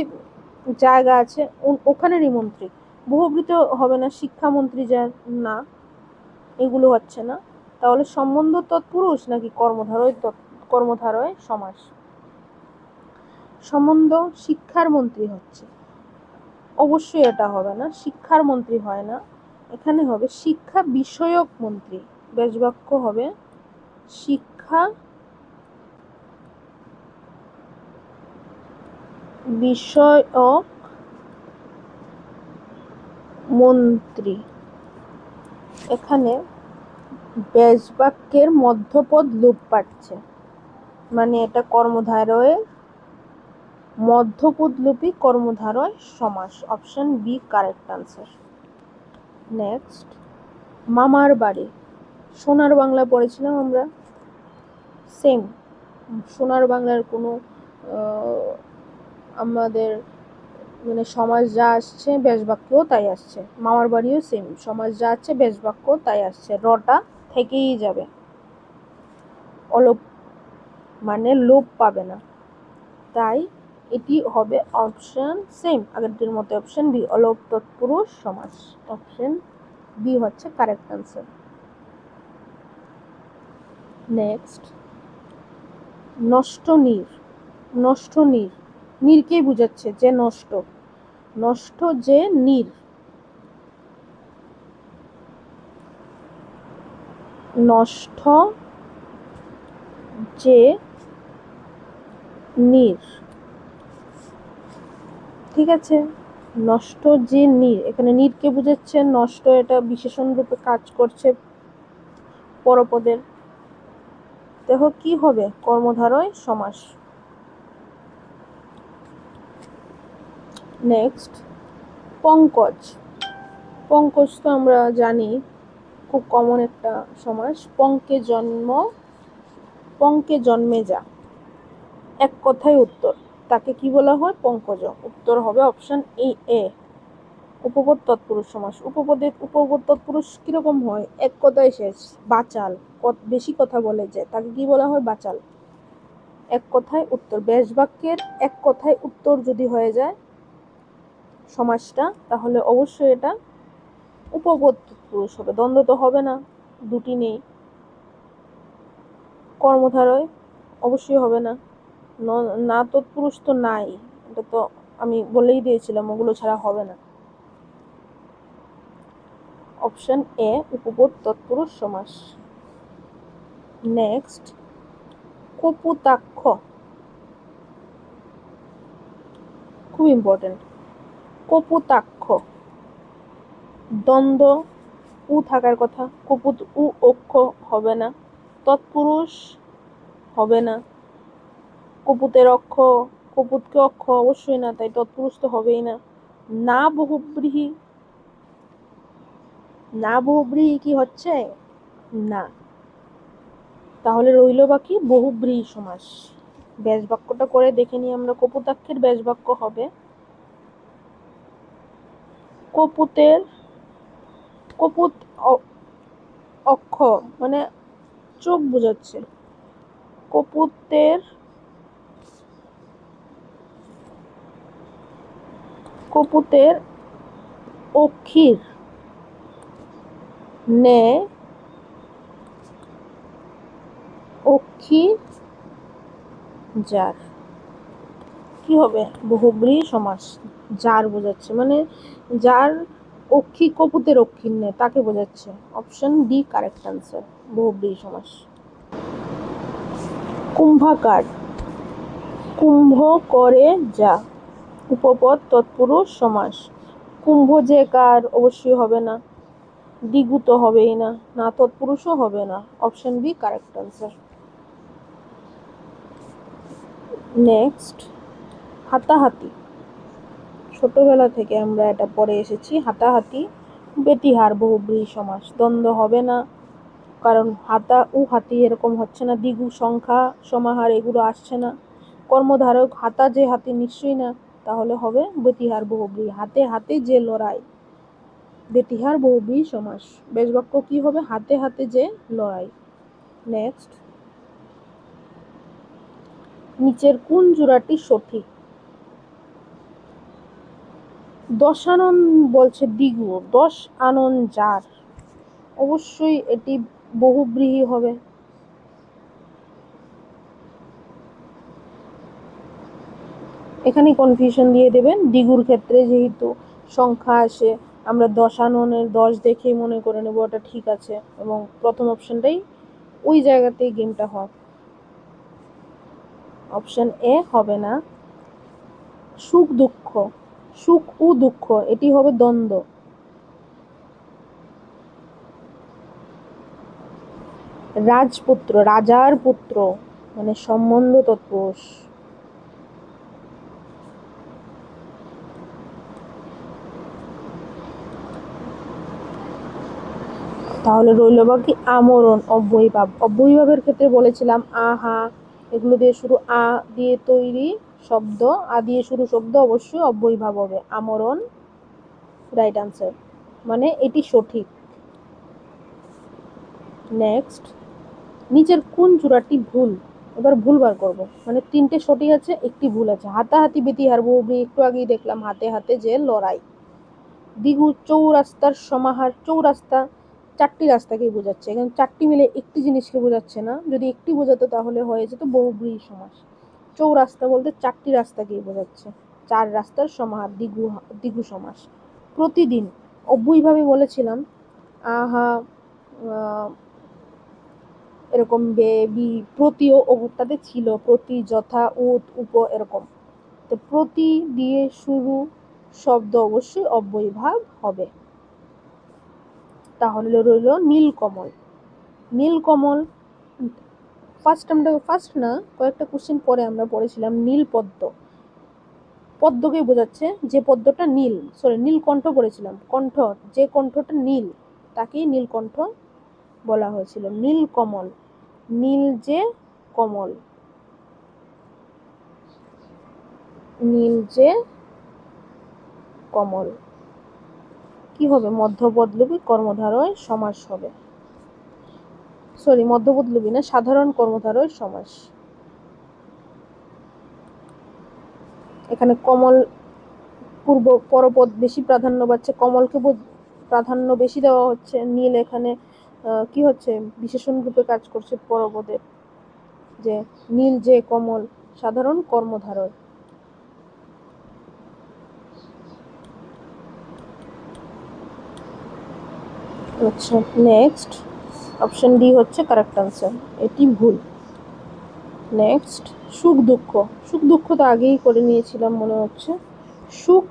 জায়গা আছে ওখানেরই মন্ত্রী। বহুব্রী তো হবে না, শিক্ষামন্ত্রী যার না, এগুলো হচ্ছে না। তাহলে সম্বন্ধ তৎপুরুষ নাকি কর্মধারয় সমাস? সম্বন্ধ শিক্ষার মন্ত্রী হচ্ছে, অবশ্যই এটা হবে না, শিক্ষার মন্ত্রী হয় না, এখানে হবে শিক্ষা বিষয়ক মন্ত্রী। ব্যাসবাক্য হবে শিক্ষা বিষয়ক মন্ত্রী। এখানে ব্যাসবাক্যের মধ্যপদ লোপ পাচ্ছে, মানে এটা কর্মধারয়ের মধ্যপদলোপী কর্মধারয় সমাস। Option B correct answer. Next, মামার বাড়ি। সোনার বাংলা পড়েছিলাম আমরা, সেম সোনার বাংলার কোনো আমাদের মানে সমাজ যা আসছে ব্যাসবাক্যও তাই আসছে, মামার বাড়িও সেম সমাজ যা আসছে ব্যাসবাক্য তাই আসছে, রটা থেকেই যাবে, অলোপ মানে লোপ পাবে না, তাই এটি হবে অপশন সেম আগেরটির মতো, অপশন বি অলোপ তৎপুরুষ সমাস। অপশন বি হচ্ছে কারেক্ট আনসার। নেক্সট, নষ্ট নীর। নষ্ট নীর, নীরকেই বুঝাচ্ছে যে নষ্ট, নষ্ট যে নীর, নষ্ট যে নীর, ঠিক আছে, নষ্ট যে নীর, এখানে নীরকে বুঝাচ্ছে, নষ্ট এটা বিশেষণ রূপে কাজ করছে পরপদের, দেখো কি হবে কর্মধারয় সমাস। নেক্সট, পঙ্কজ। পঙ্কজ তো আমরা জানি খুব কমন একটা সমাস, পঙ্কে জন্মে যা, এক কথায় উত্তর, তাকে কি বলা হয় পঙ্কজ। উত্তর হবে অপশন এ উপপদ তৎপুরুষ সমাস। উপপদ তৎপুরুষ কিরকম হয়, এক কথায় শেষ, বাচাল, বেশি কথা বলে যে তাকে কি বলা হয় বাচাল। এক কথায় উত্তর, ব্যাসবাক্যের এক কথায় উত্তর যদি হয়ে যায় সমাসটা, তাহলে অবশ্যই এটা উপপদ তৎপুরুষ হবে, দ্বন্দ্ব তো হবে না, দুটি নেই। কর্মধারয় অবশ্যই হবে না, না তৎপুরুষ তো নাই, এটা তো আমি বলেই দিয়েছিলাম ওগুলো ছাড়া হবে না। অপশন এ উপপদ তৎপুরুষ সমাস। নেক্সট, কপোতাক্ষ, খুব ইম্পর্টেন্ট। কপোতাক্ষ, দ্বন্দ্ব উ থাকার কথা, কপুত উ অক্ষ হবে না, তৎপুরুষ হবে না, কপুতের অক্ষ, কপুতকে অক্ষ অবশ্যই না, তাই তৎপুরুষ তো হবেই না। না বহুব্রীহি, না বহুব্রীহি কি হচ্ছে না, তাহলে রইল বাকি বহুব্রীহি সমাস। ব্যাসবাক্যটা করে দেখে নিই আমরা। কপোতাক্ষের ব্যাসবাক্য হবে কপুত অক্ষ মানে চোখ বোঝাচ্ছে, কপুতের অক্ষির নে অক্ষি যার, কি হবে বহুব্রীহি সমাস, যার বোঝাচ্ছে, মানে যার অক্ষি কপুতের অক্ষির নে তাকে বোঝাচ্ছে। অপশন ডি কারেক্ট আনসার, বহুব্রীহি সমাস। কুম্ভাকার। কুম্ভ করে যা, উপপদ তৎপুরুষ সমাস। কুম্ভ যে কার, অবশ্যই হবে না, দ্বিগু তো হবেই না, না তৎপুরুষও হবে না। Option B correct answer. Next, হাতাহাতি। ছোটবেলা থেকে আমরা এটা পড়ে এসেছি। হাতাহাতি বেতিহার বহুব্রীহি সমাস, দ্বন্দ্ব হবে না, কারণ হাতা ও হাতি এরকম হচ্ছে না, দ্বিগু সংখ্যা সমাহার এগুলো আসছে না। কর্মধারক হাতা যে হাতি নিশ্চয়ই না, তাহলে হবে বেতিহার বহুব্রীহি, হাতে হাতে যে লড়াই, বেতিহার বহুব্রীহি সমাস। বেশ বাক্য কি হবে? হাতে হাতে যে লড়াই। নেক্সট, নিচের কোন জোড়াটি সঠিক? দশানন বলছে দ্বিগু, দশ আনন যার, অবশ্যই এটি বহুব্রীহি হবে। এখানে কনফিউশন দিয়ে দেবেন, দ্বিগুর ক্ষেত্রে যেহেতু সংখ্যা আসে, আমরা দশাননের 10 দেখেই মনে করে নেব ওটা ঠিক আছে, এবং প্রথম অপশনটাই ওই জায়গাতেই গেমটা হয়। অপশন এ হবে না। সুখ দুঃখ, সুখ ও দুঃখ এটি হবে দ্বন্দ্ব। রাজপুত্র, রাজার পুত্র, মানে সম্বন্ধ তৎপুরুষ। তাহলে রইল বাকি আমরণ, অব্যয়ীভাব। অব্যয়ীভাবের ক্ষেত্রে বলেছিলাম আহা, এগুলো দিয়ে শুরু, আ দিয়ে তৈরি শব্দ, আ দিয়ে শুরু শব্দ অবশ্যই অব্যয়ীভাব হবে। আমরণ রাইট আনসার, মানে এটি সঠিক। নেক্সট, নিচের কোন জোড়াটি ভুল? এবার ভুল বার করবো, মানে তিনটে সঠিক আছে, একটি ভুল আছে। হাতাহাতি বেতিহার বহুব্রীহি, একটু আগেই দেখলাম হাতে হাতে যে লড়াই। দ্বিগু চৌরাস্তার সমাহার, চৌরাস্তা চারটি রাস্তাকেই বোঝাচ্ছে, এখানে চারটি মিলে একটি জিনিসকে বোঝাচ্ছে না, যদি একটি বোঝাতো তাহলে হয়ে যেত বহুব্রীহি সমাস। চৌরাস্তা বলতে চারটি রাস্তাকেই বোঝাচ্ছে, চার রাস্তার সমাহার, দ্বিগু দ্বিগু সমাস। প্রতিদিন অব্যয়ীভাবে বলেছিলাম আহা, এরকম বে বি, প্রতিও অবস্থাতে ছিল, প্রতি যথা উত উপ এরকম। তো প্রতি দিয়ে শুরু শব্দ অবশ্যই অব্যয়ীভাব হবে। তাহলে রইল নীলকমল। নীলকমল ফার্স্ট না, কয়েকটা কোশ্চেন পরে আমরা পড়েছিলাম নীলপদ্ম, পদ্মকে বোঝাচ্ছে যে পদ্মটা নীল, সরি নীলকণ্ঠ পড়েছিলাম, কণ্ঠ, যে কণ্ঠটা নীল তাকেই নীলকণ্ঠ বলা হয়েছিল। নীলকমল, নীল যে কমল, নীল যে কমল। কি হবে? মধ্যপদলোপী কর্মধারয় সমাস হবে, সরি মধ্যপদলোপী না, সাধারণ কর্মধারয় সমাস। এখানে কমল পূর্ব পরপদ বেশি প্রাধান্য পাচ্ছে, কমলকে প্রাধান্য বেশি দেওয়া হচ্ছে, নীল এখানে কি হচ্ছে? বিশেষণ রূপে কাজ করছে পরপদের, যে নীল যে কমল, সাধারণ কর্মধারয়। আচ্ছা, নেক্সট, অপশন ডি হচ্ছে কারেক্ট আনসার, এটি ভুল। নেক্সট, সুখ দুঃখ। সুখ দুঃখ তো আগেই করে নিয়েছিলাম মনে হচ্ছে। সুখ,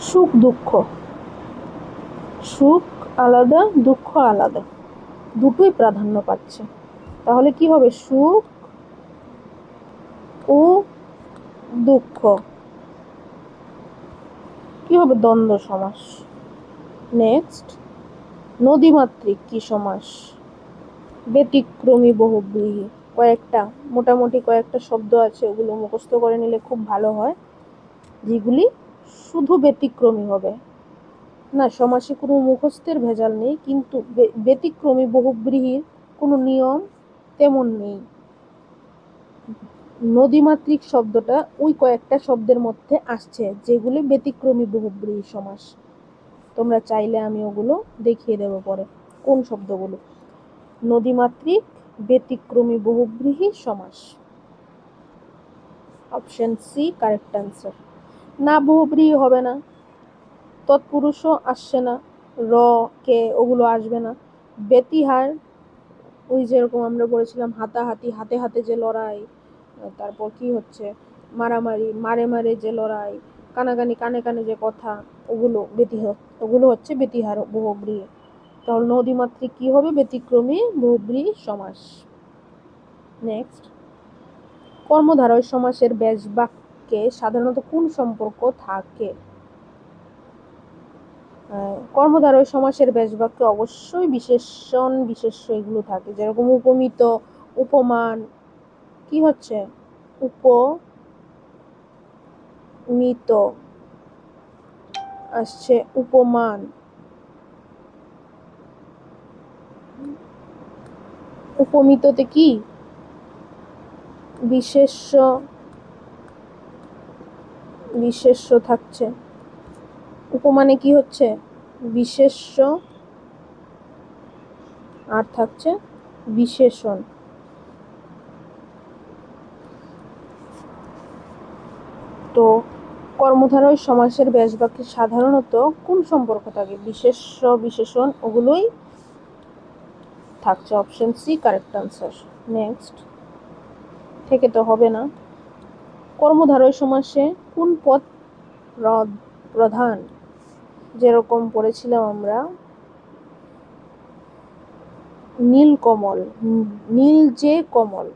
সুখ দুঃখ, সুখ আলাদা দুঃখ আলাদা, দুটোই প্রাধান্য পাচ্ছে। তাহলে কি হবে? সুখ ও দুঃখ কি হবে? দ্বন্দ্ব সমাস। নেক্সট, নদীমাতৃক কি সমাস? ব্যতিক্রমী বহুব্রীহি। কয়েকটা, মোটামুটি কয়েকটা শব্দ আছে, ওগুলো মুখস্থ করে নিলে খুব ভালো হয়, যেগুলি শুধু ব্যতিক্রমী হবে না। সমাসে কোনো মুখস্থের ভেজাল নেই, কিন্তু ব্যতিক্রমী বহুব্রীহির কোনো নিয়ম তেমন নেই। নদীমাতৃক শব্দটা ওই কয়েকটা শব্দের মধ্যে আসছে যেগুলি ব্যতিক্রমী বহুব্রীহি সমাস। তোমরা চাইলে আমি ওগুলো দেখিয়ে দেবো পরে কোন শব্দগুলো। নদীমাতৃক ব্যতিক্রমী বহুব্রীহি সমাস, অপশন সি কারেক্ট আনসার। না বহুব্রীহি হবে না, তৎপুরুষও আসছে না, র কে ওগুলো আসবে না। বেতিহার, ওই যেরকম আমরা বলেছিলাম হাতাহাতি, হাতে হাতে যে লড়াই, তারপর কি হচ্ছে, মারামারি, মারে মারে যে লড়াই, কানাকানি, কানে কানে যে কথা, ওগুলো হচ্ছে ব্যতিহার বহুব্রীহি। তাহলে নদীমাতৃক কি হবে? ব্যতিক্রমী বহুব্রীহি সমাস। নেক্সট, কর্মধারয় সমাসের ব্যাস বাক্যে সাধারণত কোন সম্পর্ক থাকে? কর্মধারয় সমাসের ব্যাস বাক্যে অবশ্যই বিশেষণ বিশেষ্য এগুলো থাকে, যেরকম উপমিত, উপমান, কি হচ্ছে উপমিত আসছে, উপমান, উপমিততে কি বিশেষ্য বিশেষ্য থাকছে, উপমানে কি হচ্ছে বিশেষ্য, আর থাকছে বিশেষণ। তো কর্মধারয় সমাসের ব্যাস বাক্যে সাধারণত কোন সম্পর্ক থাকে? বিশেষ্য বিশেষণ ওগুলোই থাকছে। Option C correct answer. Next, থেকে তো হবে না। কর্মধারয় সমাসে কোন পদ প্রধান? যেরকম পড়েছিলাম আমরা, নীলকমল, নীল যে কমল,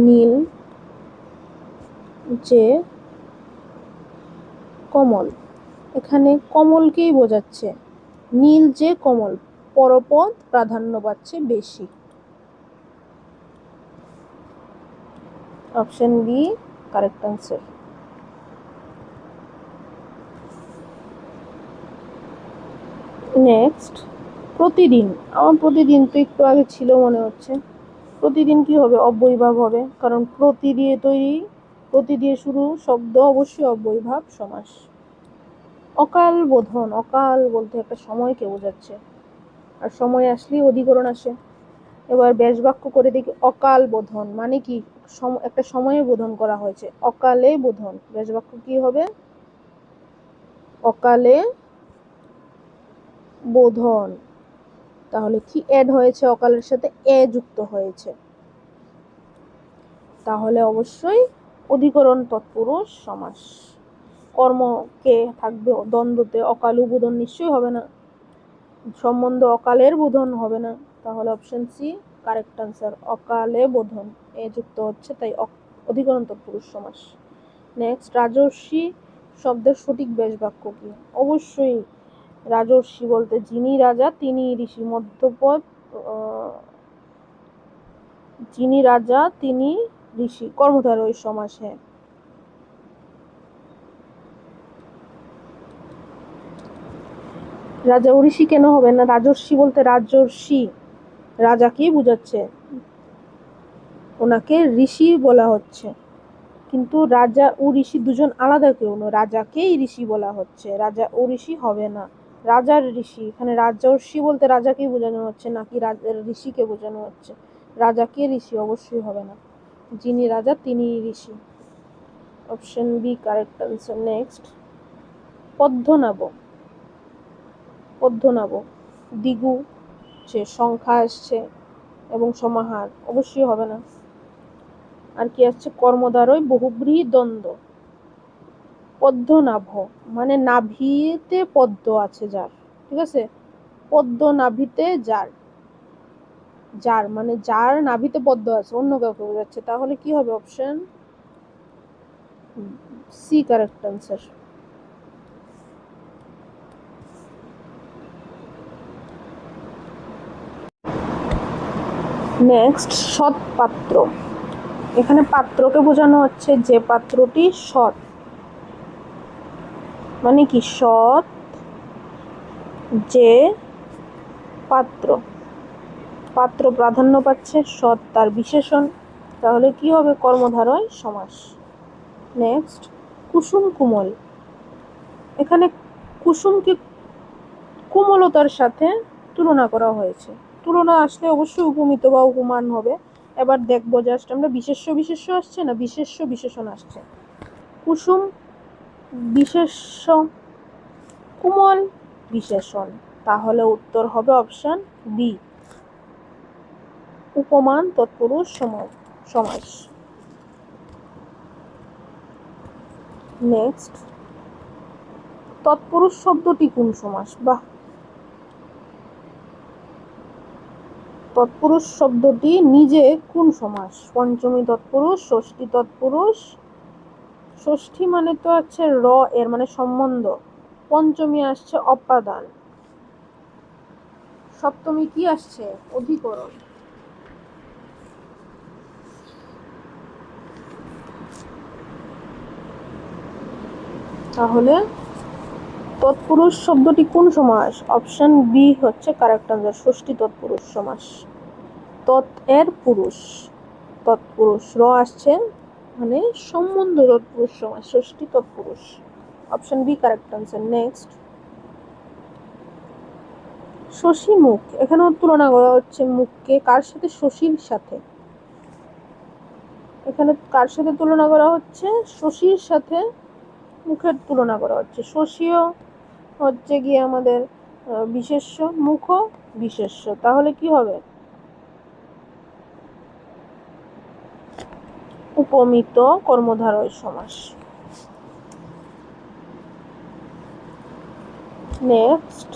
নীল যে কমল, এখানে কমলকেই বোঝাচ্ছে। নীল যে কমল, পরপদ প্রাধান্য পাচ্ছে বেশি। Option B correct answer. Next, প্রতিদিন, আমার প্রতিদিন তো একটু আগে ছিল মনে হচ্ছে, প্রতিদিন কি হবে? অব্যয়ীভাব হবে, কারণ প্রতি দিয়ে তৈরি, প্রতি দিয়ে শুরু শব্দ অবশ্যই অব্যয়ীভাব সমাস। অকাল বোধন, অকাল বলতে একটা সময়কে বোঝাচ্ছে, আর সময় আসলেই অধিকরণ আসে। এবার ব্যাস বাক্য করে দেখি, অকাল বোধন মানে কি? একটা সময়ে বোধন করা হয়েছে, অকালে বোধন। ব্যাস বাক্য কি হবে? অকালে বোধন। তাহলে কি অ্যাড হয়েছে? অকালের সাথে এ যুক্ত হয়েছে, তাহলে অবশ্যই অধিকরণ তৎপুরুষ সমাস। কর্মকে থাকবে দ্বন্দ্বতে, অকালু বোধন নিশ্চয়ই হবে না, সম্বন্ধ অকালের বোধন হবে না, তাহলে অপশন সি কারেক্ট আনসার। অকালে বোধন এ যুক্ত হচ্ছে, তাই অধিকরণ তৎপুরুষ সমাস। নেক্সট, রাজর্ষি শব্দের সঠিক ব্যাস বাক্য কি? অবশ্যই রাজর্ষি বলতে যিনি রাজা তিনি ঋষি, মধ্যপদ, যিনি রাজা তিনি ঋষি, কর্মধারয় সমাস। হ্যাঁ, রাজা ও ঋষি কেন হবে না? রাজর্ষি বলতে রাজর্ষি রাজাকেই বোঝাচ্ছে, ওনাকে ঋষি বলা হচ্ছে, কিন্তু রাজা ও ঋষি দুজন আলাদা কেউ নয়, রাজাকেই ঋষি বলা হচ্ছে, রাজা ও ঋষি হবে না। রাজার ঋষি, এখানে রাজর্ষি বলতে রাজাকেই বোঝানো হচ্ছে, নাকি ঋষিকে বোঝানো হচ্ছে? রাজাকে ঋষি অবশ্যই হবে না, যিনি রাজা তিনি ঋষি। Option B correct answer. Next, পদ্মনাভ, পদ্মনাভ দ্বিগু যে সংখ্যা আসছে এবং সমাহার, অবশ্যই হবে না। আর কি আসছে? কর্মধারয় বহুব্রীহি দ্বন্দ্ব, পদ্মনাভ মানে নাভিতে পদ্ম আছে যার, ঠিক আছে? পদ্ম নাভিতে যার, যার মানে যার নাভিতে পদ্ম আছে, অন্য কাউকে বোঝাচ্ছে, তাহলে কি হবে? Option C correct answer. Next, সৎ পাত্র, এখানে পাত্রকে বোঝানো হচ্ছে যে পাত্রটি সৎ, মানে কি? সৎ যে পাত্র, পাত্র প্রাধান্য পাচ্ছে, সৎ তার বিশেষণ, তাহলে কি হবে? কর্মধারয় সমাস। নেক্সট, কুসুম কোমল, এখানে কুসুমকে কোমলতার সাথে তুলনা করা হয়েছে, তুলনা আসলে অবশ্যই উপমিত বা উপমান হবে। এবার দেখবো জাস্ট আমরা, বিশেষ্য বিশেষ্য আসছে না বিশেষ্য বিশেষণ আসছে। কুসুম বিশেষ্য, কোমল বিশেষণ, তাহলে উত্তর হবে অপশন বি। উপমান তৎপুরুষ সমাস। নেক্সট, তৎপুরুষ শব্দটি কোন সমাস? বাহ, তৎপুরুষ শব্দটি নিজে কোন সমাস? পঞ্চমী তৎপুরুষ, ষষ্ঠী তৎপুরুষ। ষষ্ঠী মানে তো আছে র, এর মানে সম্বন্ধ। পঞ্চমী আসছে অপাদান। সপ্তমী কি আসছে? অধিকরণ। তাহলে তৎপুরুষ শব্দটি কোন সমাস? অপশন বি হচ্ছে কারেক্ট আনসার, ষষ্ঠী তৎপুরুষ সমাস। তৎ এর পুরুষ, তৎপুরুষ র আসছে মানে সম্বন্ধ তৎপুরুষ সমাস, ষষ্ঠী তৎপুরুষ। Option B correct answer. Next, শশী মুখ, এখানেও তুলনা করা হচ্ছে মুখকে কার সাথে? শশীর সাথে। এখানে কার সাথে তুলনা করা হচ্ছে? শশীর সাথে মুখের তুলনা করা হচ্ছে। শশীও হচ্ছে গিয়ে আমাদের বিশেষ্য, মুখও বিশেষ্য। তাহলে কি হবে? উপমিত কর্মধারয় সমাস। নেক্সট,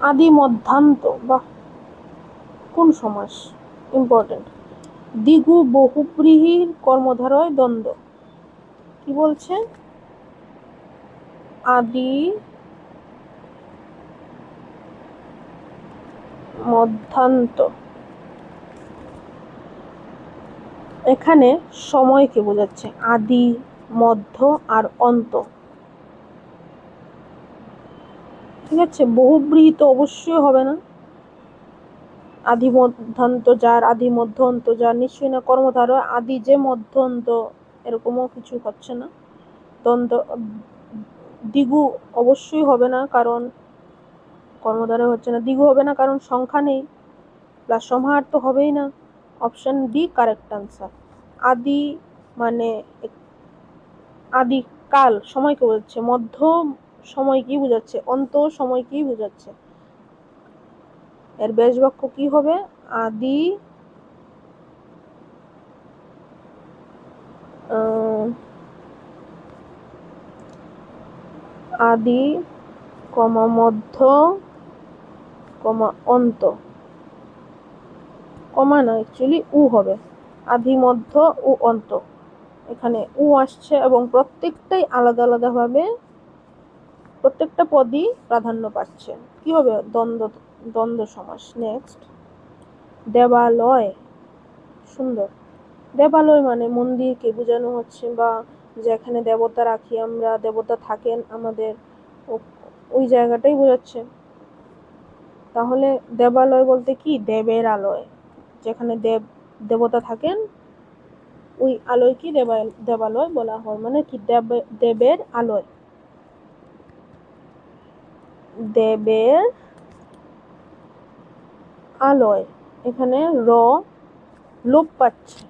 আদি মধ্যান্ত বা কোন সমাস? ইম্পর্টেন্ট। দ্বিগু বহুব্রীহির কর্মধারয় দ্বন্দ্ব। কি বলছে? আদি মধ্যান্ত। এখানে সময়কে বোঝাচ্ছে, আদি, মধ্য আর অন্ত। ঠিক আছে, বহুব্রীহি তো অবশ্যই হবে না। আদি মধ্যান্ত যার, আদি মধ্য অন্ত যার, নিশ্চয়ই না কর্মধারয় আদি যে মধ্য অন্ত, এরকমও কিছু হচ্ছে না। দ্বন্দ্ব, দ্বিগু অবশ্যই হবে না, কারণ কর্মধারয় হচ্ছে না। দ্বিগু হবে না কারণ সংখ্যা নেই, প্লাস সমাহার তো হবেই না। Option D correct answer. আদি মানে আদিকাল সময়কে বোঝাচ্ছে, মধ্য সময় কি বোঝাচ্ছে, অন্ত সময় কি বোঝাচ্ছে। এর ব্যাস বাক্য কি হবে? আদি আদি কমা মধ্য কমা অন্ত, কমা না, অ্যাকচুয়ালি উ হবে। আদি মধ্য ও অন্ত, এখানে উ আসছে এবং প্রত্যেকটাই আলাদা আলাদা ভাবে প্রত্যেকটা পদই প্রাধান্য পাচ্ছে। কি হবে? দ্বন্দ্ব সমাস। নেক্সট, দেবালয়, সুন্দর। দেবালয় মানে মন্দিরকে বোঝানো হচ্ছে, বা যেখানে দেবতা রাখি আমরা, দেবতা থাকেন আমাদের, ওই জায়গাটাই বোঝাচ্ছে। তাহলে দেবালয় বলতে কি? দেবের আলয়, যেখানে দেবতা থাকেন ওই আলোয় কি দেবালয় বলা হয়। মানে কি? দেবের আলয়, দেবের আলয়। এখানে র লোপ পাচ্ছে,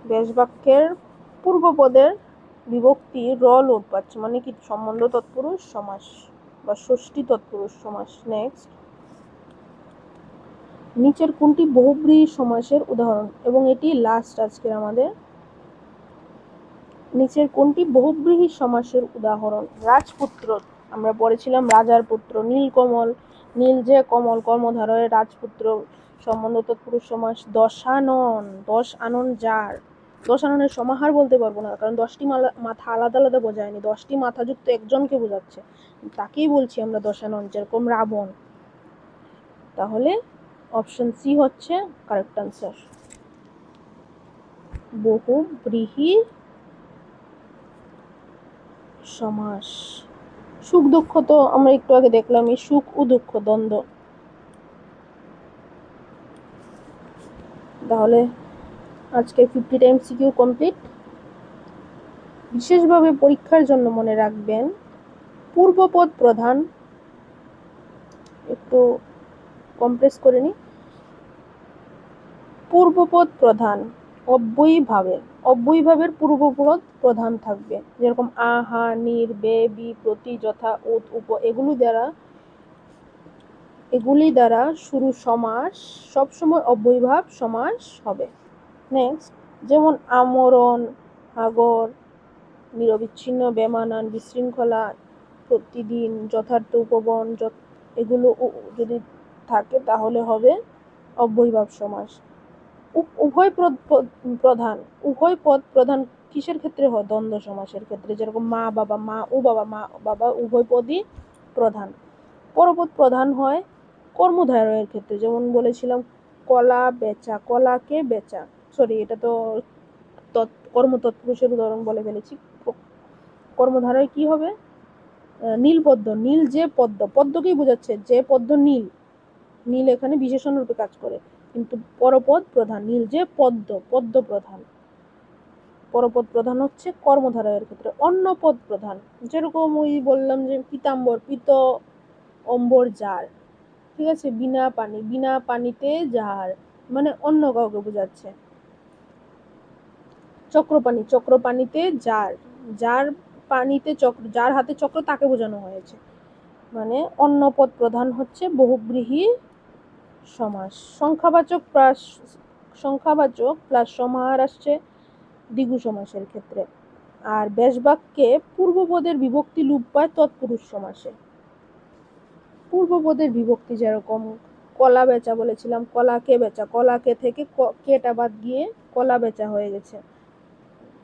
ব্যাস বাক্যের পূর্বপদের বিভক্তি র লোপ পাচ্ছে, মানে কি? সম্বন্ধ তৎপুরুষ সমাস বা ষষ্ঠী তৎপুরুষ সমাস। নেক্সট, নিচের কোনটি বহুব্রীহি সমাসের উদাহরণ? এবং এটি লাস্ট আজকের আমাদের। নিচের কোনটি বহুব্রীহি সমাসের উদাহরণ? রাজপুত্র, আমরা পড়েছিলাম রাজার পুত্র। নীলকমল, নীল যে কমল, কর্মধারয় রাজপুত্র, সম্বন্ধ তৎপুরুষ সমাস। দশানন, দশ আনন যার, দশ আননের সমাহার বলতে পারবো না, কারণ 10টি মাথা আলাদা আলাদা বোঝায়নি, 10টি মাথাযুক্ত একজনকে বোঝাচ্ছে, তাকেই বলছি আমরা দশানন, যেরকম রাবণ। তাহলে অপশন সি হচ্ছে কারেক্ট আনসার, বহুব্রীহি সমাস। সুখ দুঃখ তো আমরা একটু আগে দেখলাম, এই সুখ ও দুঃখ দ্বন্দ্ব। তাহলে আজকে 50 টাইম সিকিউ কমপ্লিট। বিশেষভাবে পরীক্ষার জন্য মনে রাখবেন, পূর্বপদ প্রধান, একটু কমপ্রেস করে নি, পূর্বপদ প্রধান অব্যয়ীভাবের পূর্বপদ প্রধান থাকবে, যেরকম আ, হা, নির, বে, বি, প্রতি, যথা, উত, উপ, এগুলো দ্বারা এগুলি দ্বারা শুরু সমাস সবসময় অব্যয়ীভাব সমাস হবে। নেক্সট, যেমন আমরণ, হাগর, নিরবিচ্ছিন্ন, বেমানান, বিশৃঙ্খলা, প্রতিদিন, যথার্থ, উপবন, এগুলো যদি থাকে তাহলে হবে অব্যয়ীভাব সমাস। উভয় প্রধান, উভয় পদ প্রধান কিসের ক্ষেত্রে হয়? দ্বন্দ্ব সমাসের ক্ষেত্রে, যেরকম মা বাবা, মা ও বাবা, মা বাবা উভয় পদই প্রধান। পরপদ প্রধান হয় কর্মধারয়ের ক্ষেত্রে, যেমন বলেছিলাম কলা বেচা, কলাকে বেচা, সরি এটা তো কর্ম তৎপুরুষের উদাহরণ বলে ফেলেছি। কর্মধারয় কি হবে? নীল পদ্ম, নীল যে পদ্ম, পদ্মকেই বোঝাচ্ছে, যে পদ্ম নীল, নীল এখানে বিশেষণ রূপে কাজ করে, কিন্তু পরপদ প্রধান, নীল যে পদ্ম, পদ্ম প্রধান। পরপদ প্রধান হচ্ছে কর্মধারয়ের ক্ষেত্রে। অন্য পদ প্রধান, যেরকম ওই বললাম যে পীতাম্বর, পীত অম্বর যার, ঠিক আছে, বিনা পানি, বিনা পানিতে যার, মানে অন্য কাউকে বোঝাচ্ছে। চক্রপাণি, চক্রপাণিতে যার, যার পানিতে চক্র, যার হাতে চক্র তাকে বোঝানো হয়েছে। মানে অন্য পদ প্রধান হচ্ছে বহুব্রীহি সমাস। সংখ্যাবাচক প্লাস সমাহার আসছে দ্বিগু সমাসের ক্ষেত্রে। আর ব্যাসবাক্যে পূর্বপদের বিভক্তি লোপ পায় তৎপুরুষ সমাসে। পূর্বপদের বিভক্তি, যেরকম কলা বেচা বলেছিলাম, কলাকে বেচা, কলাকে থেকে কেটা বাদ গিয়ে কলা বেচা হয়ে গেছে,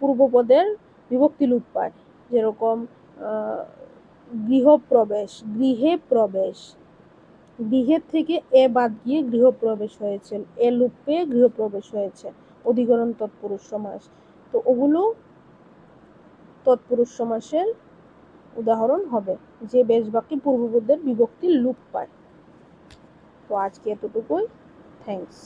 পূর্বপদের বিভক্তি লোপ পায়। যেরকম গৃহপ্রবেশ, গৃহে প্রবেশ, গৃহের থেকে এ বাদ গিয়ে গৃহপ্রবেশ হয়েছে, এ লোপ পেয়ে গৃহপ্রবেশ হয়েছে, অধিকরণ তৎপুরুষ সমাস। তো ওগুলো তৎপুরুষ সমাসের উদাহরণ হবে, যে ব্যাসবাক্যে পূর্বপদের বিভক্তি লোপ পায়। তো আজকে এতটুকুই, থ্যাঙ্কস।